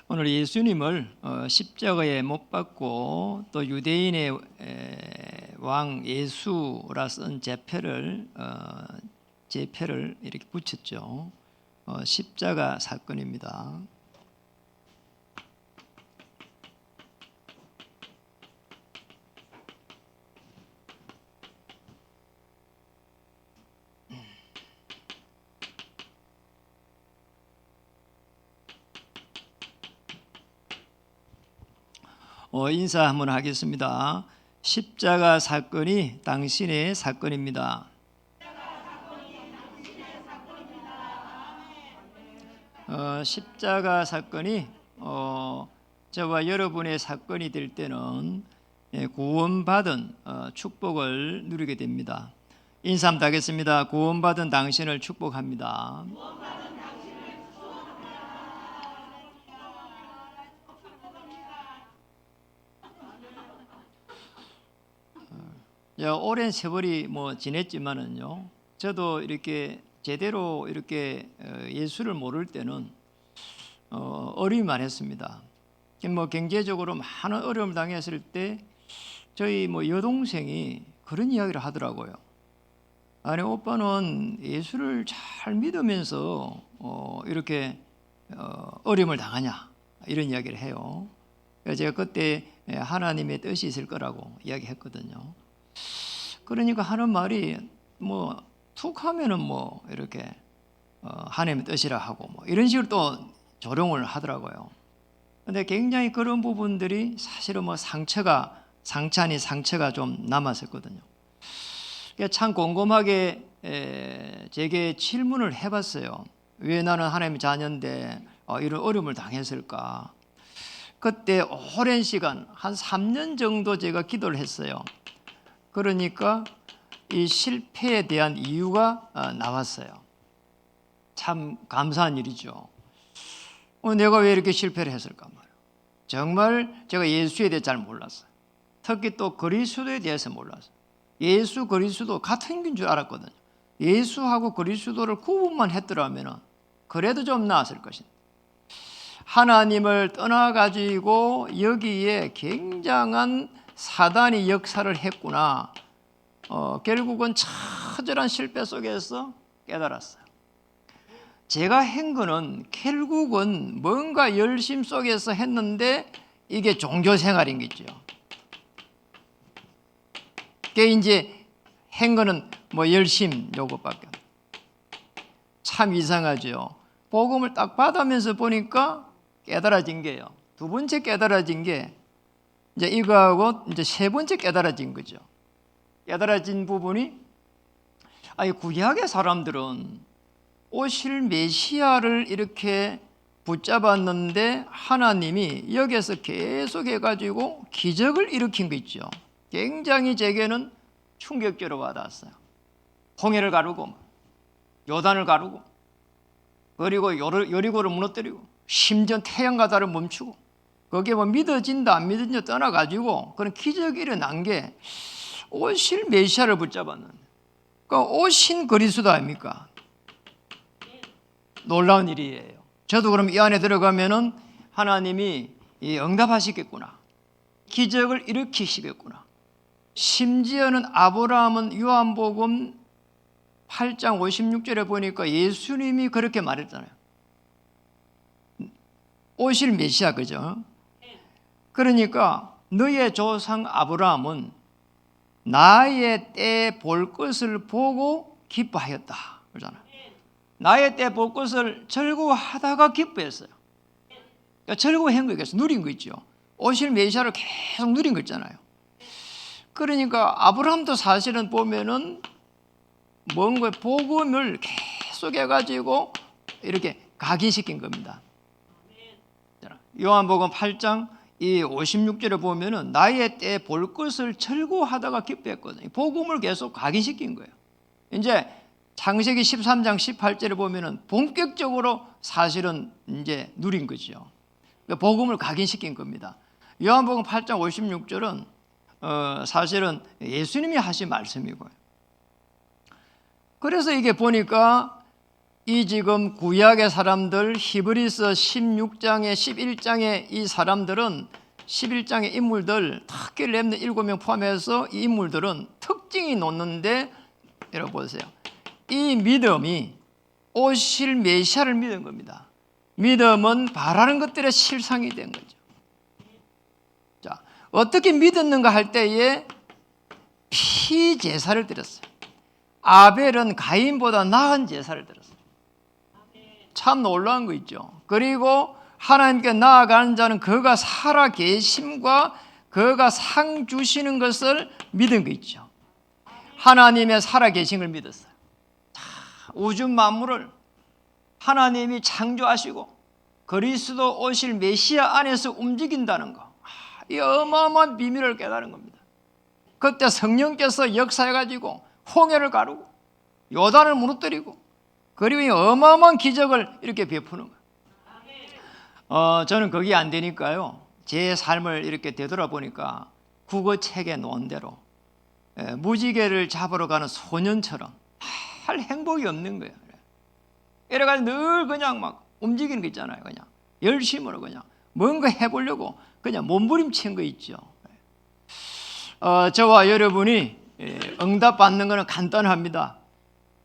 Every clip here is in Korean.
오늘 예수님을 십자가에 못 박고 또 유대인의 왕 예수라 쓴 제표를 이렇게 붙였죠. 십자가 사건입니다. 인사 한번 하겠습니다. 십자가 사건이 당신의 사건입니다. 십자가 사건이 저와 여러분의 사건이 될 때는 구원받은 축복을 누리게 됩니다. 인사 한번 하겠습니다. 구원받은 당신을 축복합니다. 오랜 세월이 지냈지만은요, 저도 이렇게 제대로 이렇게 예수를 모를 때는 어려움이 많았습니다. 경제적으로 많은 어려움을 당했을 때 저희 여동생이 그런 이야기를 하더라고요. 아니, 오빠는 예수를 잘 믿으면서 이렇게 어려움을 당하냐, 이런 이야기를 해요. 그래서 제가 그때 하나님의 뜻이 있을 거라고 이야기했거든요. 그러니까 하는 말이 툭 하면은 이렇게 하나님의 뜻이라 하고 이런 식으로 또 조롱을 하더라고요. 근데 굉장히 그런 부분들이 사실은 상처 아닌 상처가 좀 남았었거든요. 참 곰곰하게 제게 질문을 해봤어요. 왜 나는 하나님의 자녀인데 이런 어려움을 당했을까? 그때 오랜 시간 한 3년 정도 제가 기도를 했어요. 그러니까 이 실패에 대한 이유가 나왔어요. 참 감사한 일이죠. 내가 왜 이렇게 실패를 했을까 말이에요. 정말 제가 예수에 대해 잘 몰랐어요. 특히 또 그리스도에 대해서 몰랐어요. 예수 그리스도 같은 긴 줄 알았거든요. 예수하고 그리스도를 구분만 했더라면 그래도 좀 나았을 것인데, 하나님을 떠나가지고 여기에 굉장한 사단이 역사를 했구나. 결국은 처절한 실패 속에서 깨달았어요. 제가 한 거는 결국은 뭔가 열심 속에서 했는데 이게 종교 생활인 거죠. 그게 이제 한 거는 열심 요것밖에. 참 이상하죠. 복음을 딱 받으면서 보니까 깨달아진 게요. 두 번째 깨달아진 게 이제 이거하고 이제 세 번째 깨달아진 거죠. 깨달아진 부분이, 구약의 사람들은 오실 메시아를 이렇게 붙잡았는데 하나님이 여기에서 계속 해가지고 기적을 일으킨 거 있죠. 굉장히 제게는 충격적으로 와닿았어요. 홍해를 가르고 요단을 가르고 그리고 여리고를 무너뜨리고 심지어 태양과 달을 멈추고, 거기에 믿어진다 안 믿어진다 떠나가지고 그런 기적이 일어난 게 오실 메시아를 붙잡았는데, 그러니까 오신 그리스도 아닙니까? 놀라운 일이에요. 저도 그럼 이 안에 들어가면은 하나님이 응답하시겠구나, 기적을 일으키시겠구나. 심지어는 아브라함은 요한복음 8장 56절에 보니까 예수님이 그렇게 말했잖아요. 오실 메시아, 그죠? 그러니까 너의 조상 아브라함은 나의 때 볼 것을 보고 기뻐하였다 그러잖아요. 나의 때 볼 것을 즐거워하다가 기뻐했어요. 그러니까 즐거워한 거겠어요. 누린 거 있죠. 오실 메시아를 계속 누린 거 있잖아요. 그러니까 아브라함도 사실은 보면은 뭔가 복음을 계속 해가지고 이렇게 각인시킨 겁니다. 요한복음 8장 이 56절에 보면은 나의 때 볼 것을 즐거워하다가 기뻐했거든요. 복음을 계속 각인시킨 거예요. 이제 창세기 13장 18절에 보면은 본격적으로 사실은 이제 누린 거죠. 복음을 각인시킨 겁니다. 요한복음 8장 56절은 사실은 예수님이 하신 말씀이고요. 그래서 이게 보니까 이 지금 구약의 사람들 히브리서 16장에 11장의 이 사람들은 11장의 인물들 특히 렘넌트 7명 포함해서 이 인물들은 특징이 놓는데 여러분 보세요. 이 믿음이 오실 메시아를 믿은 겁니다. 믿음은 바라는 것들의 실상이 된 거죠. 자, 어떻게 믿었는가 할 때에 피제사를 드렸어요. 아벨은 가인보다 나은 제사를 드렸어요. 참 놀라운 거 있죠. 그리고 하나님께 나아가는 자는 그가 살아 계심과 그가 상 주시는 것을 믿은 거 있죠. 하나님의 살아 계신 걸 믿었어요. 우주 만물을 하나님이 창조하시고 그리스도 오실 메시아 안에서 움직인다는 거, 이 어마어마한 비밀을 깨달은 겁니다. 그때 성령께서 역사해가지고 홍해를 가르고 요단을 무너뜨리고 그리고 이 어마어마한 기적을 이렇게 베푸는 거예요. 저는 그게 안 되니까요, 제 삶을 이렇게 되돌아보니까 국어책에 놓은 대로 무지개를 잡으러 가는 소년처럼 할 행복이 없는 거예요. 이래가지고 늘 그냥 막 움직이는 거 있잖아요. 그냥 열심으로 그냥 뭔가 해보려고 그냥 몸부림친 거 있죠. 저와 여러분이 응답받는 것은 간단합니다.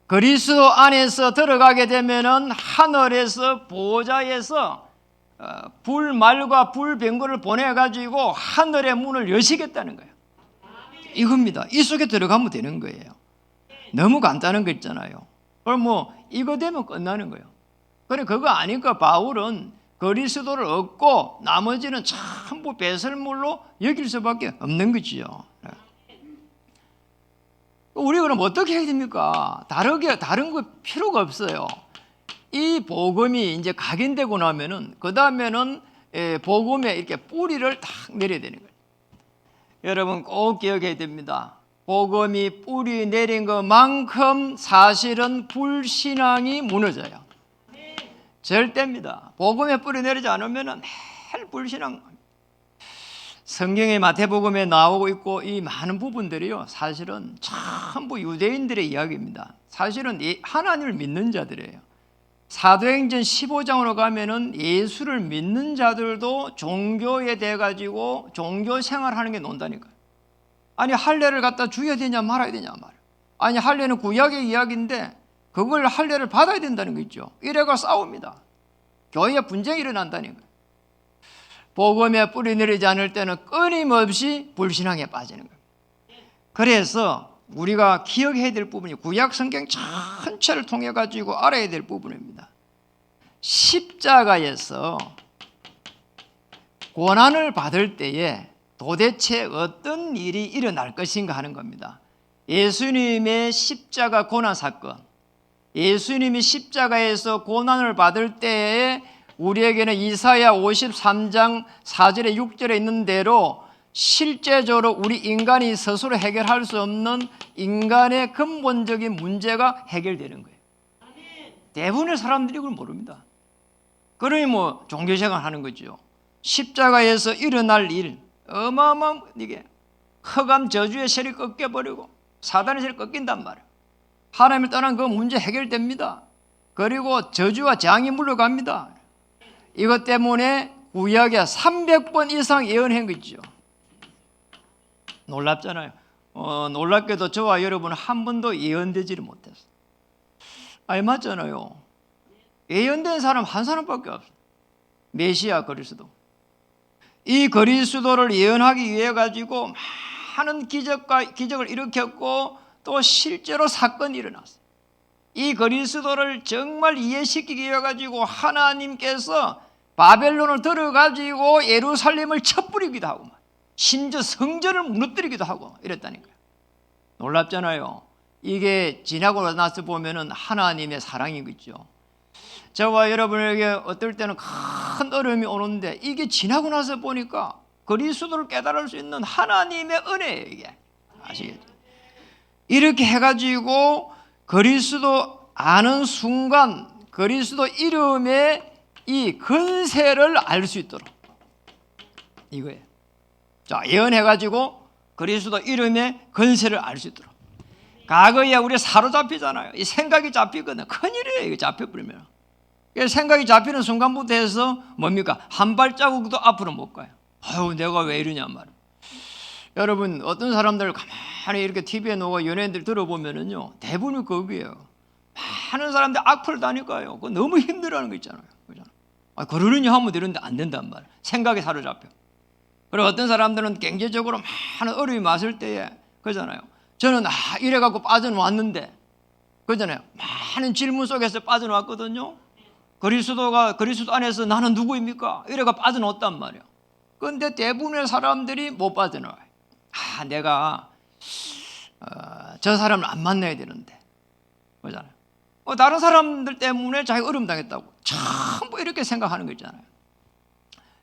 그리스도 안에서 들어가게 되면은 하늘에서 보좌에서 불말과 불병거를 보내가지고 하늘의 문을 여시겠다는 거예요. 이겁니다. 이 속에 들어가면 되는 거예요. 너무 간단한 거 있잖아요. 그럼 뭐 이거 되면 끝나는 거예요. 그래 그거 아니까 바울은 그리스도를 얻고 나머지는 전부 배설물로 여길 수밖에 없는 거지요. 우리 그럼 어떻게 해야 됩니까? 다른 거 필요가 없어요. 이 복음이 이제 각인되고 나면은 그 다음에는 복음에 이렇게 뿌리를 탁 내려야 되는 거예요. 여러분 꼭 기억해야 됩니다. 복음이 뿌리 내린 것만큼 사실은 불신앙이 무너져요. 절대입니다. 복음에 뿌리 내리지 않으면은 매일 불신앙. 성경의 마태복음에 나오고 있고 이 많은 부분들이요, 사실은 전부 유대인들의 이야기입니다. 사실은 하나님을 믿는 자들이에요. 사도행전 15장으로 가면은 예수를 믿는 자들도 종교에 대해 가지고 종교 생활하는 게 논다니까요. 아니 할례를 갖다 줘야 되냐 말아야 되냐 말이야. 아니 할례는 구약의 이야기인데 그걸 할례를 받아야 된다는 거 있죠. 이래가 싸웁니다. 교회에 분쟁이 일어난다니까요. 복음에 뿌리 내리지 않을 때는 끊임없이 불신앙에 빠지는 거예요. 그래서 우리가 기억해야 될 부분이 구약 성경 전체를 통해 가지고 알아야 될 부분입니다. 십자가에서 고난을 받을 때에 도대체 어떤 일이 일어날 것인가 하는 겁니다. 예수님의 십자가 고난 사건, 예수님이 십자가에서 고난을 받을 때에 우리에게는 이사야 53장 4절에 6절에 있는 대로 실제적으로 우리 인간이 스스로 해결할 수 없는 인간의 근본적인 문제가 해결되는 거예요. 대부분의 사람들이 그걸 모릅니다. 그러니 뭐 종교생활 하는 거죠. 십자가에서 일어날 일, 어마어마한 이게 흑암 저주의 세력이 꺾여버리고 사단의 세력이 꺾인단 말이에요. 하나님을 떠난 그 문제 해결됩니다. 그리고 저주와 재앙이 물러갑니다. 이것 때문에 구약에 300번 이상 예언한 거죠. 놀랍잖아요. 놀랍게도 저와 여러분은 한 번도 예언되지를 못했어요. 아니 맞잖아요. 예언된 사람 한 사람밖에 없어요. 메시아 그리스도. 이 그리스도를 예언하기 위해 가지고 많은 기적을 일으켰고 또 실제로 사건이 일어났어요. 이 그리스도를 정말 이해시키기 위해 가지고 하나님께서 바벨론을 들어가지고 예루살렘을 쳐뿌리기도 하고 심지어 성전을 무너뜨리기도 하고 이랬다니까요. 놀랍잖아요. 이게 지나고 나서 보면은 하나님의 사랑이겠죠. 저와 여러분에게 어떨 때는 큰 어려움이 오는데 이게 지나고 나서 보니까 그리스도를 깨달을 수 있는 하나님의 은혜예요. 이게 아시겠죠? 이렇게 해가지고 그리스도 아는 순간 그리스도 이름의 이 근세를 알 수 있도록 이거예요. 자, 예언해가지고 그리스도 이름의 근세를 알 수 있도록 과거에 우리 사로잡히잖아요. 이 생각이 잡히거든. 큰일이에요. 이거 잡혀버리면. 생각이 잡히는 순간부터 해서 뭡니까? 한 발자국도 앞으로 못 가요. 아유, 내가 왜 이러냐 말이에요. 여러분, 어떤 사람들 가만히 이렇게 TV에 나오고 연예인들 들어보면은요, 대부분 거기에요. 많은 사람들 악플 다니까요. 그거 너무 힘들어하는 거 있잖아요. 아, 그러느니 하면 되는데 안 된단 말이에요. 생각에 사로잡혀. 그리고 어떤 사람들은 경제적으로 많은 어려움이 왔을 때에 그러잖아요. 저는 이래갖고 빠져나왔는데, 그러잖아요. 많은 질문 속에서 빠져나왔거든요. 그리스도 안에서 나는 누구입니까? 이래가 빠져나왔단 말이에요. 그런데 대부분의 사람들이 못 빠져나와요. 내가 저 사람을 안 만나야 되는데, 그러잖아요. 다른 사람들 때문에 자기 어려움 당했다고 전부 이렇게 생각하는 거 있잖아요.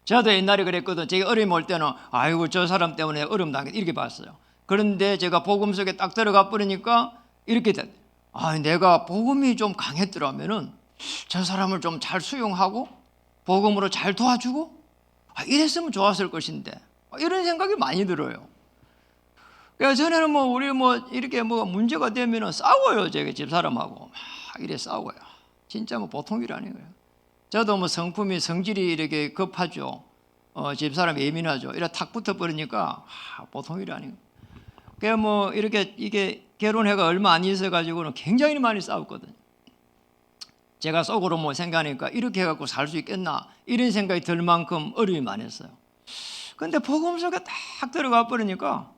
저도 옛날에 그랬거든. 제가 어려움 올 때는 아이고 저 사람 때문에 어려움 당했다 이렇게 봤어요. 그런데 제가 복음 속에 딱 들어가 버리니까 이렇게 돼. 내가 복음이 좀 강했더라면은 저 사람을 좀 잘 수용하고 복음으로 잘 도와주고 이랬으면 좋았을 것인데 이런 생각이 많이 들어요. 그래서 전에는 우리 이렇게 문제가 되면은 싸워요. 제가 집사람하고 이래 싸워요. 진짜 보통 일 아니에요. 저도 성질이 이렇게 급하죠. 집사람 예민하죠. 이래 탁 붙어버리니까 보통 일이 아니에요. 그러니까 이렇게 이게 결혼해가 얼마 안 있어가지고는 굉장히 많이 싸웠거든요. 제가 속으로 생각하니까 이렇게 해갖고 살 수 있겠나 이런 생각이 들 만큼 어려움이 많았어요. 근데 복음 속에 딱 들어가 버리니까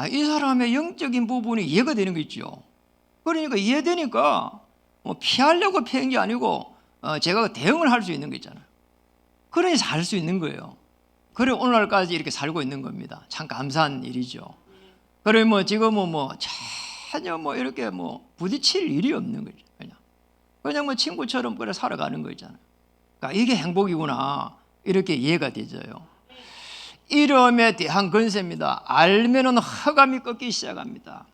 이 사람의 영적인 부분이 이해가 되는 거 있죠. 그러니까 이해되니까 피하려고 피한 게 아니고 제가 대응을 할 수 있는 거 있잖아요. 그러니 살 수 있는 거예요. 그래 오늘날까지 이렇게 살고 있는 겁니다. 참 감사한 일이죠. 그래 지금은 전혀 이렇게 부딪힐 일이 없는 거죠. 그냥 친구처럼 그래 살아가는 거 있잖아요. 그러니까 이게 행복이구나 이렇게 이해가 되져요. 이름에 대한 권세입니다. 알면은 허감이 꺾이기 시작합니다.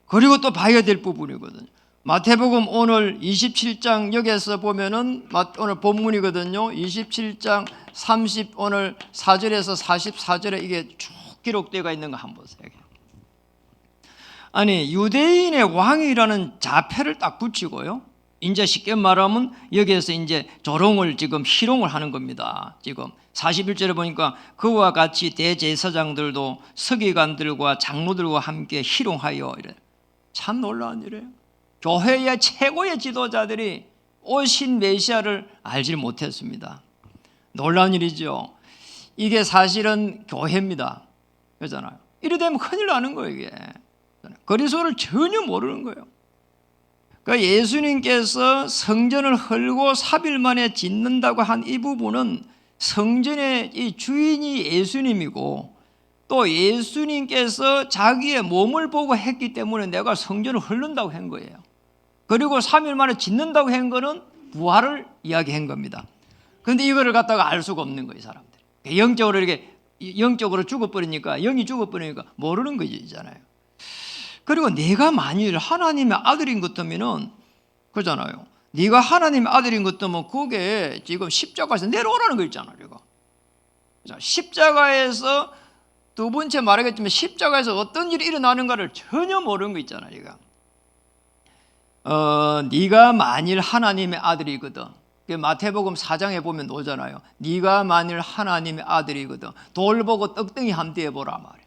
그리고 또 봐야 될 부분이거든요. 마태복음 오늘 27장 여기에서 보면은 오늘 본문이거든요. 27장 30 오늘 4절에서 44절에 이게 쭉 기록되어 있는 거 한번 보세요. 아니 유대인의 왕이라는 자패를 딱 붙이고요. 이제 쉽게 말하면 여기에서 이제 조롱을 지금 희롱을 하는 겁니다. 지금 41절에 보니까 그와 같이 대제사장들도 서기관들과 장로들과 함께 희롱하여 이래. 참 놀라운 일이에요. 교회의 최고의 지도자들이 오신 메시아를 알지 못했습니다. 놀라운 일이죠. 이게 사실은 교회입니다. 그렇잖아요. 이래 되면 큰일 나는 거예요. 이게 그리스도를 전혀 모르는 거예요. 그러니까 예수님께서 성전을 헐고 3일 만에 짓는다고 한 이 부분은 성전의 이 주인이 예수님이고 또 예수님께서 자기의 몸을 보고 했기 때문에 내가 성전을 헐는다고 한 거예요. 그리고 3일 만에 짓는다고 한 거는 부활을 이야기한 겁니다. 그런데 이거를 갖다가 알 수가 없는 거예요, 사람들이. 영적으로 이렇게 영적으로 죽어버리니까 영이 죽어버리니까 모르는 거잖아요. 그리고 네가 만일 하나님의 아들인 것 같으면은 그러잖아요. 네가 하나님의 아들인 것 같으면 그게 지금 십자가에서 내려오라는 거 있잖아요. 십자가에서 두 번째 말하겠지만 십자가에서 어떤 일이 일어나는가를 전혀 모르는 거 있잖아요. 네가 만일 하나님의 아들이거든. 마태복음 4장에 보면 나오잖아요. 네가 만일 하나님의 아들이거든. 돌 보고 떡덩이 한번 떼어보라 말이야.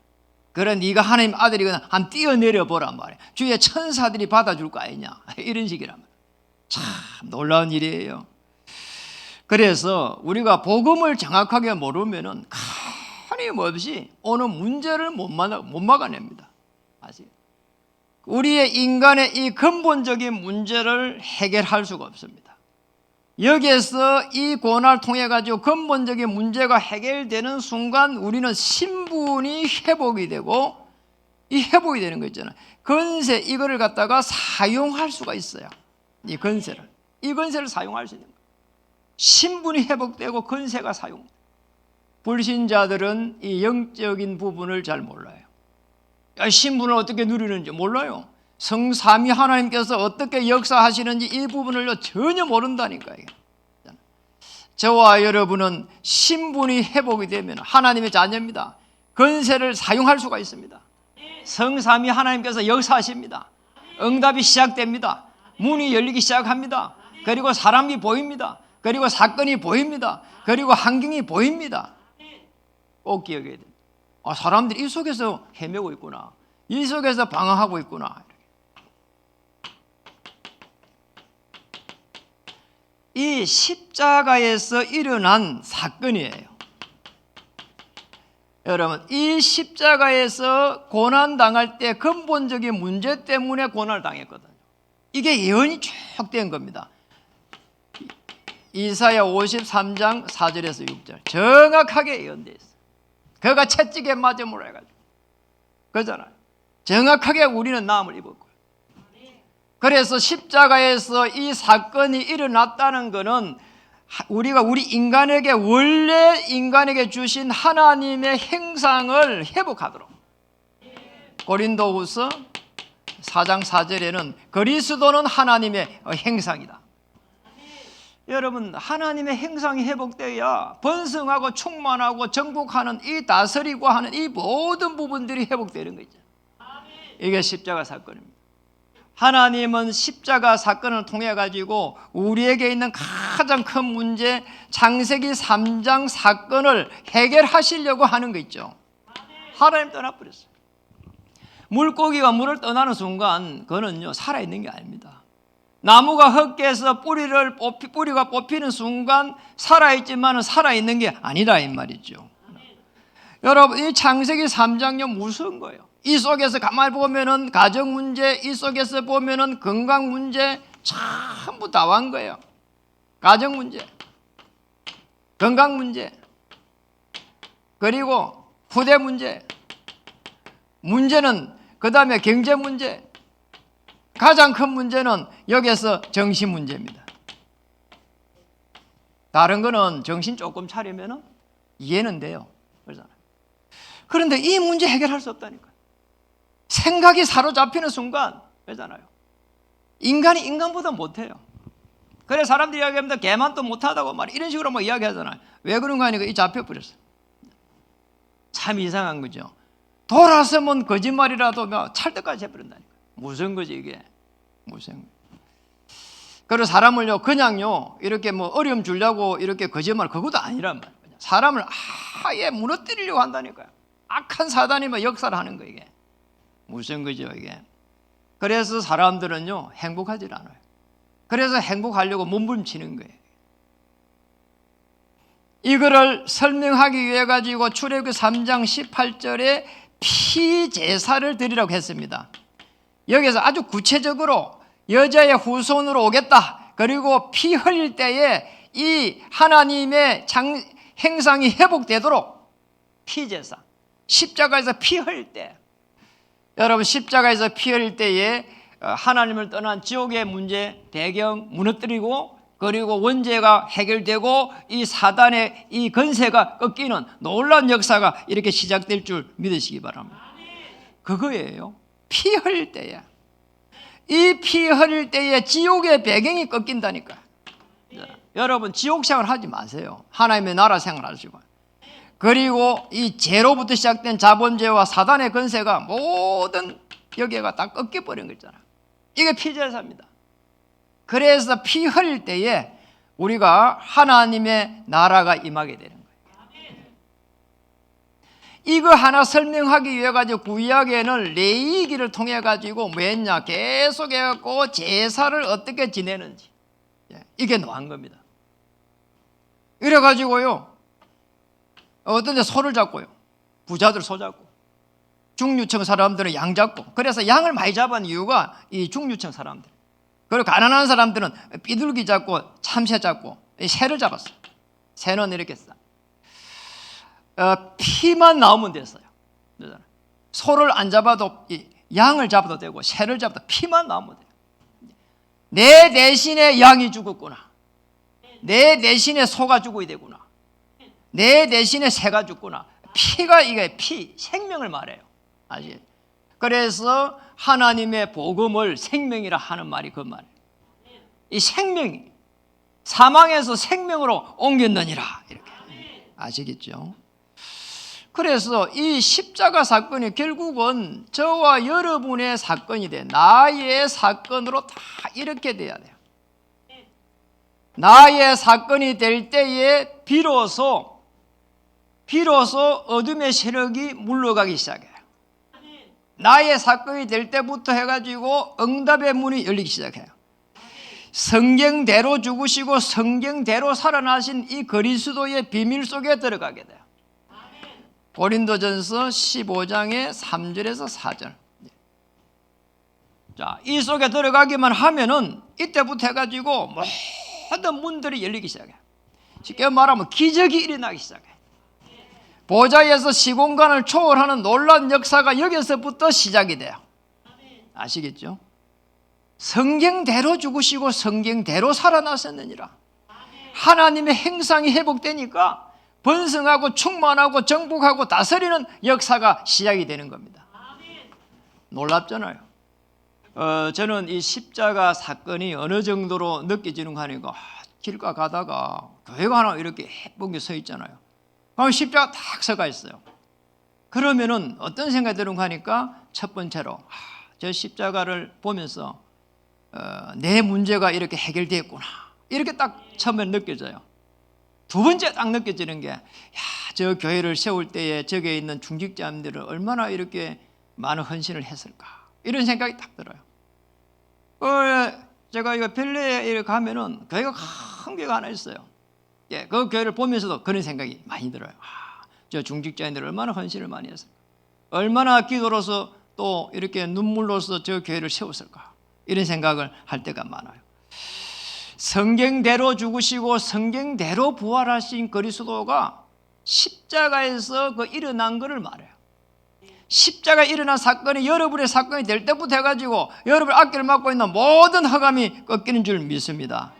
그래 네가 하나님 아들이거든. 한번 뛰어내려 보라 말이야. 주위에 천사들이 받아줄 거 아니냐. 이런 식이란 말이야. 참 놀라운 일이에요. 그래서 우리가 복음을 정확하게 모르면은 끊임없이 어느 문제를 못 막아냅니다. 아시죠? 우리의 인간의 이 근본적인 문제를 해결할 수가 없습니다. 여기에서 이 고난을 통해 가지고 근본적인 문제가 해결되는 순간 우리는 신분이 회복이 되고 이 회복이 되는 거 있잖아요. 권세 이거를 갖다가 사용할 수가 있어요. 이 권세를 사용할 수 있는 거예요. 신분이 회복되고 권세가 사용돼요. 불신자들은 이 영적인 부분을 잘 몰라요. 신분을 어떻게 누리는지 몰라요. 성삼위 하나님께서 어떻게 역사하시는지 이 부분을 전혀 모른다니까요. 저와 여러분은 신분이 회복이 되면 하나님의 자녀입니다. 권세를 사용할 수가 있습니다. 성삼위 하나님께서 역사하십니다. 응답이 시작됩니다. 문이 열리기 시작합니다. 그리고 사람이 보입니다. 그리고 사건이 보입니다. 그리고 환경이 보입니다. 꼭 기억해야 됩니다. 사람들이 이 속에서 헤매고 있구나. 이 속에서 방황하고 있구나. 이 십자가에서 일어난 사건이에요. 여러분, 이 십자가에서 고난당할 때 근본적인 문제 때문에 고난을 당했거든요. 이게 예언이 쭉 된 겁니다. 이사야 53장 4절에서 6절 정확하게 예언되어 있어요. 그가 채찍에 맞음으로 해가지고 그러잖아요. 정확하게 우리는 나음을 입었고요. 그래서 십자가에서 이 사건이 일어났다는 것은 우리가 우리 인간에게 원래 인간에게 주신 하나님의 형상을 회복하도록, 고린도후서 4장 4절에는 그리스도는 하나님의 형상이다. 여러분, 하나님의 형상이 회복되어야 번성하고 충만하고 정복하는 이 다스리고 하는 이 모든 부분들이 회복되는 거죠. 이게 십자가 사건입니다. 하나님은 십자가 사건을 통해 가지고 우리에게 있는 가장 큰 문제, 창세기 3장 사건을 해결하시려고 하는 거 있죠. 하나님 떠나버렸어요. 물고기가 물을 떠나는 순간 그거는요 살아있는 게 아닙니다. 나무가 흙에서 뿌리가 뽑히는 순간 살아있지만 살아있는 게 아니다 이 말이죠. 여러분, 이 창세기 3장요 무서운 거예요. 이 속에서 가만히 보면은 가정 문제, 이 속에서 보면은 건강 문제 전부 다 한 거예요. 가정 문제, 건강 문제, 그리고 후대 문제, 문제는 그 다음에 경제 문제, 가장 큰 문제는 여기에서 정신 문제입니다. 다른 거는 정신 조금 차리면은 이해는 돼요. 그렇잖아요. 그런데 이 문제 해결할 수 없다니까요. 생각이 사로잡히는 순간, 그러잖아요. 인간이 인간보다 못해요. 그래 사람들이 이야기합니다. 개만 또 못하다고 말 이런 식으로 뭐 이야기하잖아요. 왜 그런가 하니까 이 잡혀버렸어요. 참 이상한 거죠. 돌아서면 거짓말이라도 찰떡까지 해버린다니까. 무슨 거지 이게? 무슨 거. 그리고 사람을요 그냥요 이렇게 뭐 어려움 주려고 이렇게 거짓말 그것도 아니란 말이에요. 사람을 아예 무너뜨리려고 한다니까요. 악한 사단이 뭐 역사를 하는 거 이게. 무슨 거죠 이게? 그래서 사람들은요 행복하지 않아요. 그래서 행복하려고 몸부림치는 거예요. 이거를 설명하기 위해 가지고 출애굽기 3장 18절에 피제사를 드리라고 했습니다. 여기서 아주 구체적으로 여자의 후손으로 오겠다. 그리고 피 흘릴 때에 이 하나님의 행상이 회복되도록 피제사, 십자가에서 피 흘릴 때, 여러분 십자가에서 피 흘릴 때에 하나님을 떠난 지옥의 문제 배경 무너뜨리고 그리고 원죄가 해결되고 이 사단의 이 건세가 꺾이는 놀라운 역사가 이렇게 시작될 줄 믿으시기 바랍니다. 그거예요. 피 흘릴 때야. 이 피 흘릴 때에 지옥의 배경이 꺾인다니까. 여러분 지옥 생활 하지 마세요. 하나님의 나라 생활 하시고. 그리고 이 죄로부터 시작된 자본죄와 사단의 건세가 모든 여기가 다 꺾여버린 거 있잖아. 이게 피제사입니다. 그래서 피 흘릴 때에 우리가 하나님의 나라가 임하게 되는 거예요. 이거 하나 설명하기 위해 가지고 구약에는 레위기를 통해 가지고 뭐 했냐 계속 해갖고 제사를 어떻게 지내는지 이게 나온 겁니다. 이래 가지고요 어떤 데 소를 잡고요 부자들 소 잡고 중류층 사람들은 양 잡고 그래서 양을 많이 잡은 이유가 이 중류층 사람들 그리고 가난한 사람들은 비둘기 잡고 참새 잡고 새를 잡았어요. 새는 이렇게 싸. 피만 나오면 됐어요. 소를 안 잡아도 양을 잡아도 되고 새를 잡아도 피만 나오면 돼요. 내 대신에 양이 죽었구나. 내 대신에 소가 죽어야 되구나. 내 대신에 새가 죽구나. 피가 이게 피 생명을 말해요. 아시죠? 그래서 하나님의 복음을 생명이라 하는 말이 그 말이에요. 이 생명이 사망에서 생명으로 옮겼느니라 이렇게 아시겠죠? 그래서 이 십자가 사건이 결국은 저와 여러분의 사건이 돼. 나의 사건으로 다 이렇게 돼야 돼요. 나의 사건이 될 때에 비로소 어둠의 세력이 물러가기 시작해요. 나의 사건이 될 때부터 해가지고 응답의 문이 열리기 시작해요. 성경대로 죽으시고 성경대로 살아나신 이 그리스도의 비밀 속에 들어가게 돼요. 고린도전서 15장의 3절에서 4절. 자, 이 속에 들어가기만 하면은 이때부터 해가지고 모든 문들이 열리기 시작해요. 쉽게 말하면 기적이 일어나기 시작해요. 보좌에서 시공간을 초월하는 놀라운 역사가 여기서부터 시작이 돼요. 아시겠죠? 성경대로 죽으시고 성경대로 살아나셨느니라. 하나님의 행상이 회복되니까 번성하고 충만하고 정복하고 다스리는 역사가 시작이 되는 겁니다. 놀랍잖아요. 저는 이 십자가 사건이 어느 정도로 느껴지는 거 하니까 길가 가다가 교회가 하나 이렇게 예쁜 게 서 있잖아요. 그럼 십자가 딱 서가 있어요. 그러면은 어떤 생각이 드는가 하니까 첫 번째로 저 십자가를 보면서 내 문제가 이렇게 해결되었구나, 이렇게 딱 처음에 느껴져요. 두 번째 딱 느껴지는 게, 저 교회를 세울 때에 저기에 있는 중직자님들은 얼마나 이렇게 많은 헌신을 했을까, 이런 생각이 딱 들어요. 제가 이거 벨레에 가면은 교회가 큰 교회가 하나 있어요. 예, 그 교회를 보면서도 그런 생각이 많이 들어요. 저 중직자님들 얼마나 헌신을 많이 했을까, 얼마나 기도로서 또 이렇게 눈물로서 저 교회를 세웠을까, 이런 생각을 할 때가 많아요. 성경대로 죽으시고 성경대로 부활하신 그리스도가 십자가에서 그 일어난 것을 말해요. 십자가에 일어난 사건이 여러분의 사건이 될 때부터 해가지고 여러분의 앞길을 막고 있는 모든 흑암이 꺾이는 줄 믿습니다.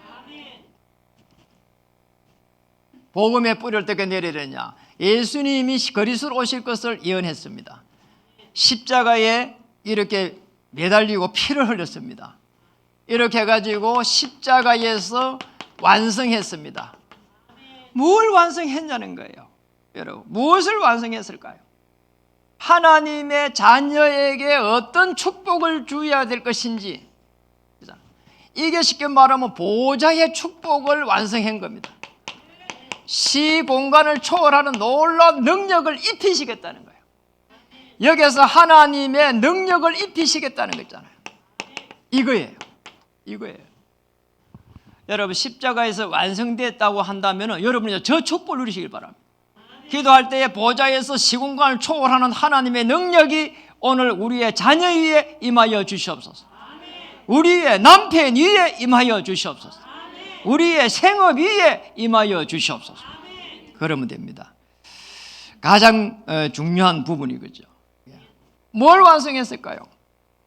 복음의 뿌리를 어떻게 내리느냐? 예수님이 그리스도로 오실 것을 예언했습니다. 십자가에 이렇게 매달리고 피를 흘렸습니다. 이렇게 해가지고 십자가에서 완성했습니다. 뭘 완성했냐는 거예요. 여러분, 무엇을 완성했을까요? 하나님의 자녀에게 어떤 축복을 주어야 될 것인지, 이게 쉽게 말하면 보좌의 축복을 완성한 겁니다. 시공간을 초월하는 놀라운 능력을 입히시겠다는 거예요. 여기서 하나님의 능력을 입히시겠다는 거 있잖아요. 이거예요. 여러분, 십자가에서 완성됐다고 한다면 여러분이 저 축복을 누리시길 바랍니다. 기도할 때에 보좌에서 시공간을 초월하는 하나님의 능력이 오늘 우리의 자녀 위에 임하여 주시옵소서. 우리의 남편 위에 임하여 주시옵소서. 우리의 생업 위에 임하여 주시옵소서. 그러면 됩니다. 가장 중요한 부분이 그죠. 뭘 완성했을까요?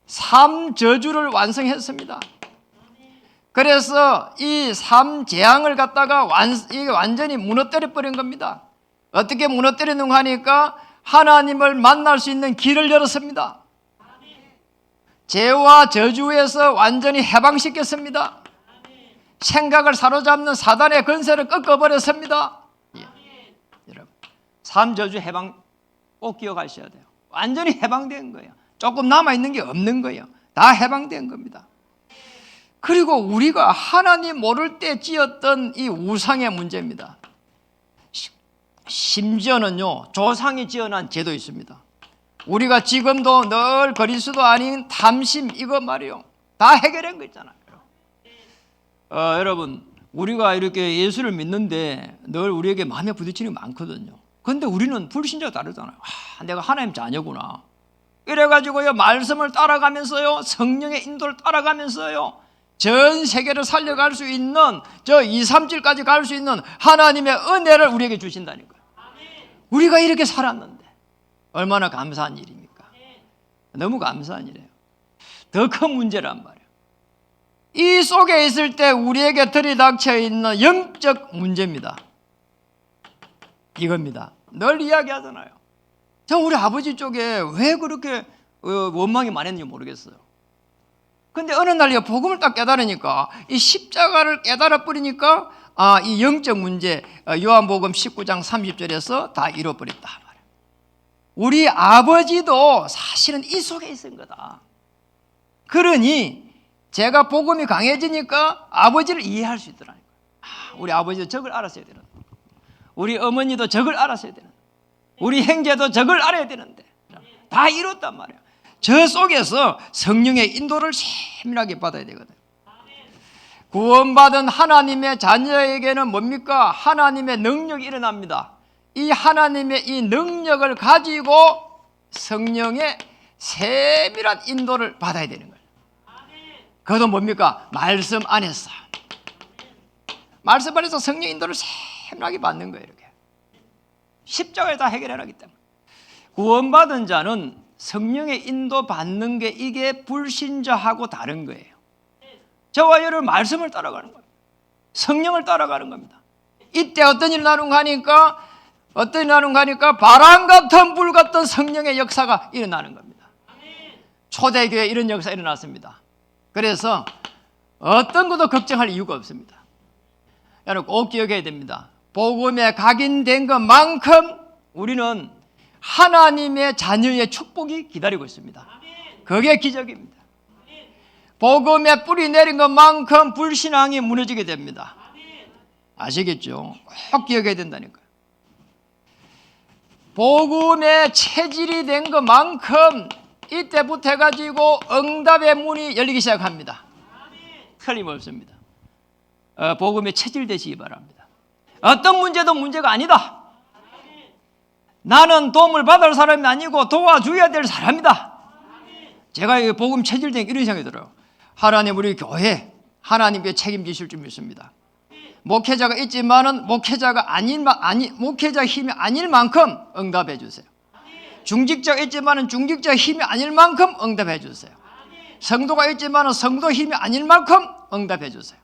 3저주를 완성했습니다. 그래서 이 3재앙을 갖다가 이게 완전히 무너뜨려 버린 겁니다. 어떻게 무너뜨리는가 하니까 하나님을 만날 수 있는 길을 열었습니다. 죄와 저주에서 완전히 해방시켰습니다. 생각을 사로잡는 사단의 권세를 꺾어버렸습니다. 여러분, 3저주 해방 꼭 기억하셔야 돼요. 완전히 해방된 거예요. 조금 남아있는 게 없는 거예요. 다 해방된 겁니다. 그리고 우리가 하나님 모를 때 지었던 이 우상의 문제입니다. 심지어는요, 조상이 지어난 죄도 있습니다. 우리가 지금도 늘 그리스도 아닌 탐심, 이거 말이요, 다 해결한 거 있잖아요. 여러분, 우리가 이렇게 예수를 믿는데 늘 우리에게 마음에 부딪히는 게 많거든요. 그런데 우리는 불신자가 다르잖아요. 내가 하나님 자녀구나, 이래가지고요, 말씀을 따라가면서요, 성령의 인도를 따라가면서요, 전 세계를 살려갈 수 있는 저 2, 3질까지 갈 수 있는 하나님의 은혜를 우리에게 주신다니까요. 우리가 이렇게 살았는데 얼마나 감사한 일입니까? 너무 감사한 일이에요. 더 큰 문제란 말이에요. 이 속에 있을 때 우리에게 들이닥쳐 있는 영적 문제입니다. 이겁니다. 늘 이야기하잖아요. 저 우리 아버지 쪽에 왜 그렇게 원망이 많았는지 모르겠어요. 근데 어느 날 이 복음을 딱 깨달으니까, 이 십자가를 깨달아 버리니까, 이 영적 문제, 요한복음 19장 30절에서 다 잃어버렸다. 우리 아버지도 사실은 이 속에 있은 거다. 그러니 제가 복음이 강해지니까 아버지를 이해할 수 있더라고요. 우리 아버지도 저걸 알았어야 되는데, 우리 어머니도 저걸 알았어야 되는데, 우리 형제도 저걸 알아야 되는데 다 이뤘단 말이에요. 저 속에서 성령의 인도를 세밀하게 받아야 되거든요. 구원받은 하나님의 자녀에게는 뭡니까? 하나님의 능력이 일어납니다. 이 하나님의 이 능력을 가지고 성령의 세밀한 인도를 받아야 되는 거예요. 그것도 뭡니까? 말씀 안에서. 말씀 안에서 성령 인도를 세밀하게 받는 거예요. 이렇게 십자가에 다 해결해놨기 때문에. 구원받은 자는 성령의 인도 받는 게 이게 불신자하고 다른 거예요. 저와 여러분 말씀을 따라가는 거예요. 성령을 따라가는 겁니다. 이때 어떤 일이 나는가 하니까 바람 같은 불 같은 성령의 역사가 일어나는 겁니다. 초대교회에 이런 역사 일어났습니다. 그래서 어떤 것도 걱정할 이유가 없습니다. 여러분 꼭 기억해야 됩니다. 복음에 각인된 것만큼 우리는 하나님의 자녀의 축복이 기다리고 있습니다. 그게 기적입니다. 복음에 뿌리 내린 것만큼 불신앙이 무너지게 됩니다. 아시겠죠? 꼭 기억해야 된다니까요. 복음에 체질이 된 것만큼 이때부터 해가지고 응답의 문이 열리기 시작합니다. 틀림없습니다. 복음에 체질되시기 바랍니다. 어떤 문제도 문제가 아니다. 나는 도움을 받을 사람이 아니고 도와줘야 될 사람이다. 제가 복음 체질된 이런 생각이 들어요. 하나님 우리 교회 하나님께 책임지실 줄 믿습니다. 목회자가 있지만은 목회자 힘이 아닐 만큼 응답해 주세요. 중직자가 있지만은 중직자 힘이 아닐 만큼 응답해 주세요. 성도가 있지만은 성도 힘이 아닐 만큼 응답해 주세요.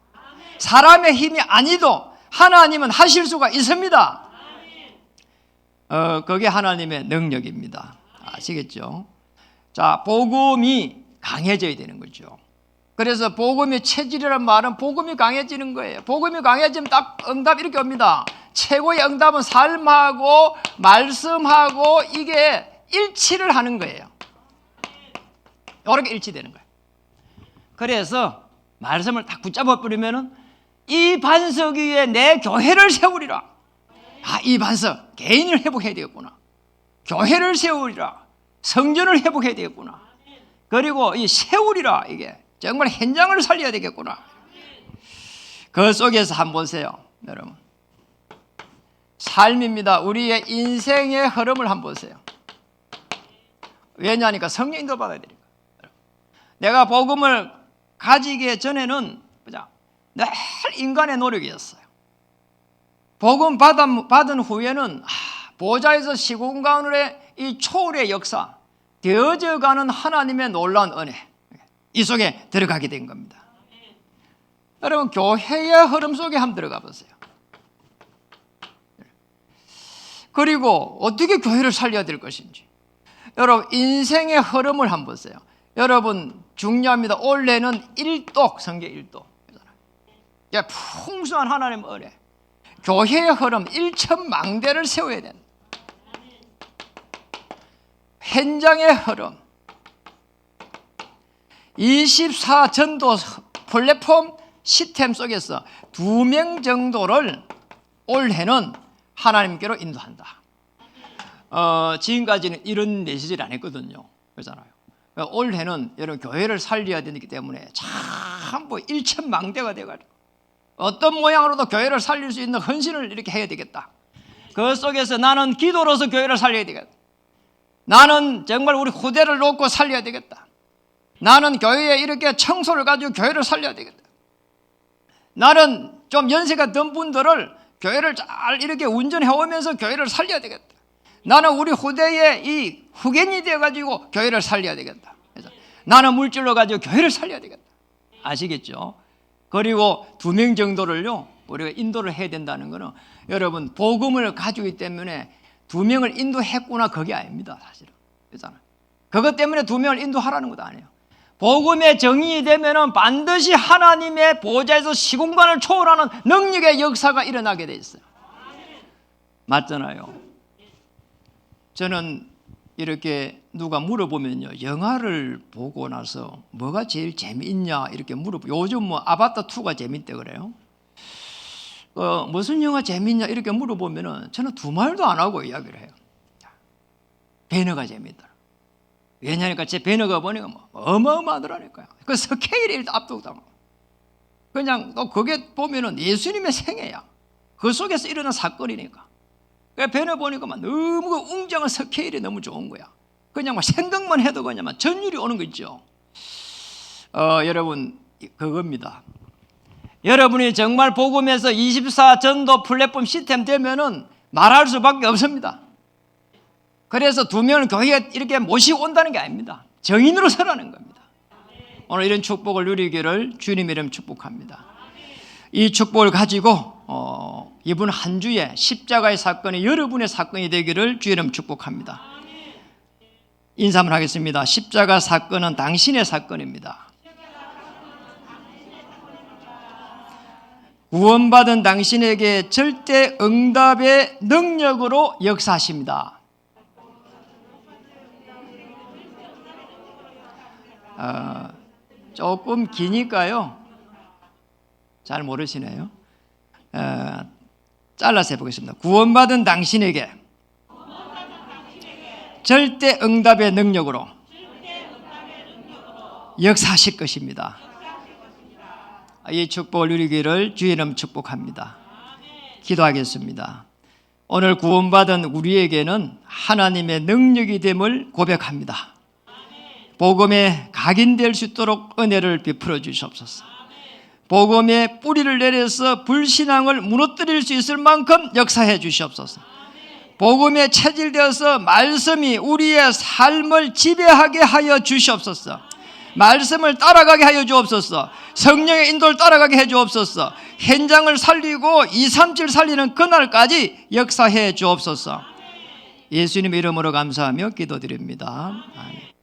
사람의 힘이 아니도 하나님은 하실 수가 있습니다. 그게 하나님의 능력입니다. 아시겠죠? 자, 복음이 강해져야 되는 거죠. 그래서 복음의 체질이라는 말은 복음이 강해지는 거예요. 복음이 강해지면 딱 응답 이렇게 옵니다. 최고의 응답은 삶하고 말씀하고 이게 일치를 하는 거예요. 이렇게 일치되는 거예요. 그래서 말씀을 딱 붙잡아 버리면은 이 반석 위에 내 교회를 세우리라. 이 반석 개인을 회복해야 되겠구나. 교회를 세우리라. 성전을 회복해야 되겠구나. 그리고 이 세우리라. 이게 정말 현장을 살려야 되겠구나. 그 속에서 한번 보세요, 여러분. 삶입니다. 우리의 인생의 흐름을 한번 보세요. 왜냐하니까 성령 인도 받아야 되니까. 내가 복음을 가지기 전에는 늘 인간의 노력이었어요. 복음 받은 후에는 보좌에서 시공 가운데 이 초월의 역사, 되어져가는 하나님의 놀라운 은혜, 이 속에 들어가게 된 겁니다. 여러분 교회의 흐름 속에 한번 들어가 보세요. 그리고 어떻게 교회를 살려야 될 것인지, 여러분 인생의 흐름을 한번 보세요. 여러분 중요합니다. 올해는 일독, 성경 일독, 풍성한 하나님의 은혜, 교회의 흐름, 일천망대를 세워야 된다. 현장의 흐름, 24전도 플랫폼 시스템 속에서 2명 정도를 올해는 하나님께로 인도한다. 지금까지는 이런 메시지를 안 했거든요. 그렇잖아요. 올해는 여러분 교회를 살려야 되기 때문에 전부 일천망대가 돼가지고 어떤 모양으로도 교회를 살릴 수 있는 헌신을 이렇게 해야 되겠다. 그 속에서 나는 기도로서 교회를 살려야 되겠다. 나는 정말 우리 후대를 놓고 살려야 되겠다. 나는 교회에 이렇게 청소를 가지고 교회를 살려야 되겠다. 나는 좀 연세가 든 분들을 교회를 잘 이렇게 운전해 오면서 교회를 살려야 되겠다. 나는 우리 후대에 이 후견이 되어가지고 교회를 살려야 되겠다. 그래서 나는 물질로 가지고 교회를 살려야 되겠다. 아시겠죠? 그리고 2명 정도를요 우리가 인도를 해야 된다는 것은 여러분 복음을 가지고 있기 때문에 2명을 인도했구나 그게 아닙니다. 사실은. 그렇잖아요. 그것 때문에 2명을 인도하라는 것도 아니에요. 복음의 정의이 되면은 반드시 하나님의 보좌에서 시공간을 초월하는 능력의 역사가 일어나게 돼 있어요. 맞잖아요. 저는 이렇게 누가 물어보면요, 영화를 보고 나서 뭐가 제일 재미있냐 이렇게 요즘 뭐 아바타 2가 재밌대 그래요. 무슨 영화 재밌냐 이렇게 물어보면은 저는 두 말도 안 하고 이야기를 해요. 배너가 재밌다. 왜냐니까 제 배너가 보니까 뭐 어마어마하더라니까요. 그 스케일이 압도당하고 그냥 또 그게 보면은 예수님의 생애야. 그 속에서 일어난 사건이니까. 그 배너 보니까 막 너무 그 웅장한 스케일이 너무 좋은 거야. 그냥 막 생각만 해도 그냥 막 전율이 오는 거 있죠. 여러분 그겁니다. 여러분이 정말 복음에서 24 전도 플랫폼 시스템 되면은 말할 수밖에 없습니다. 그래서 두 명을 교회에 이렇게 모시고 온다는 게 아닙니다. 정인으로 서라는 겁니다. 오늘 이런 축복을 누리기를 주님 이름 축복합니다. 이 축복을 가지고 이번 한 주에 십자가의 사건이 여러분의 사건이 되기를 주 이름 축복합니다. 인사 한번 하겠습니다. 십자가 사건은 당신의 사건입니다. 구원받은 당신에게 절대 응답의 능력으로 역사하십니다. 조금 기니까요. 잘 모르시네요. 잘라서 해보겠습니다. 구원받은 당신에게 절대 응답의 능력으로 역사하실 것입니다. 이 축복을 누리기를 주의 이름 축복합니다. 기도하겠습니다. 오늘 구원받은 우리에게는 하나님의 능력이 됨을 고백합니다. 복음에 각인될 수 있도록 은혜를 베풀어 주시옵소서. 복음에 뿌리를 내려서 불신앙을 무너뜨릴 수 있을 만큼 역사해 주시옵소서. 복음에 체질되어서 말씀이 우리의 삶을 지배하게 하여 주시옵소서. 말씀을 따라가게 하여 주옵소서. 성령의 인도를 따라가게 해 주옵소서. 현장을 살리고 237 살리는 그날까지 역사해 주옵소서. 예수님의 이름으로 감사하며 기도드립니다. 아멘.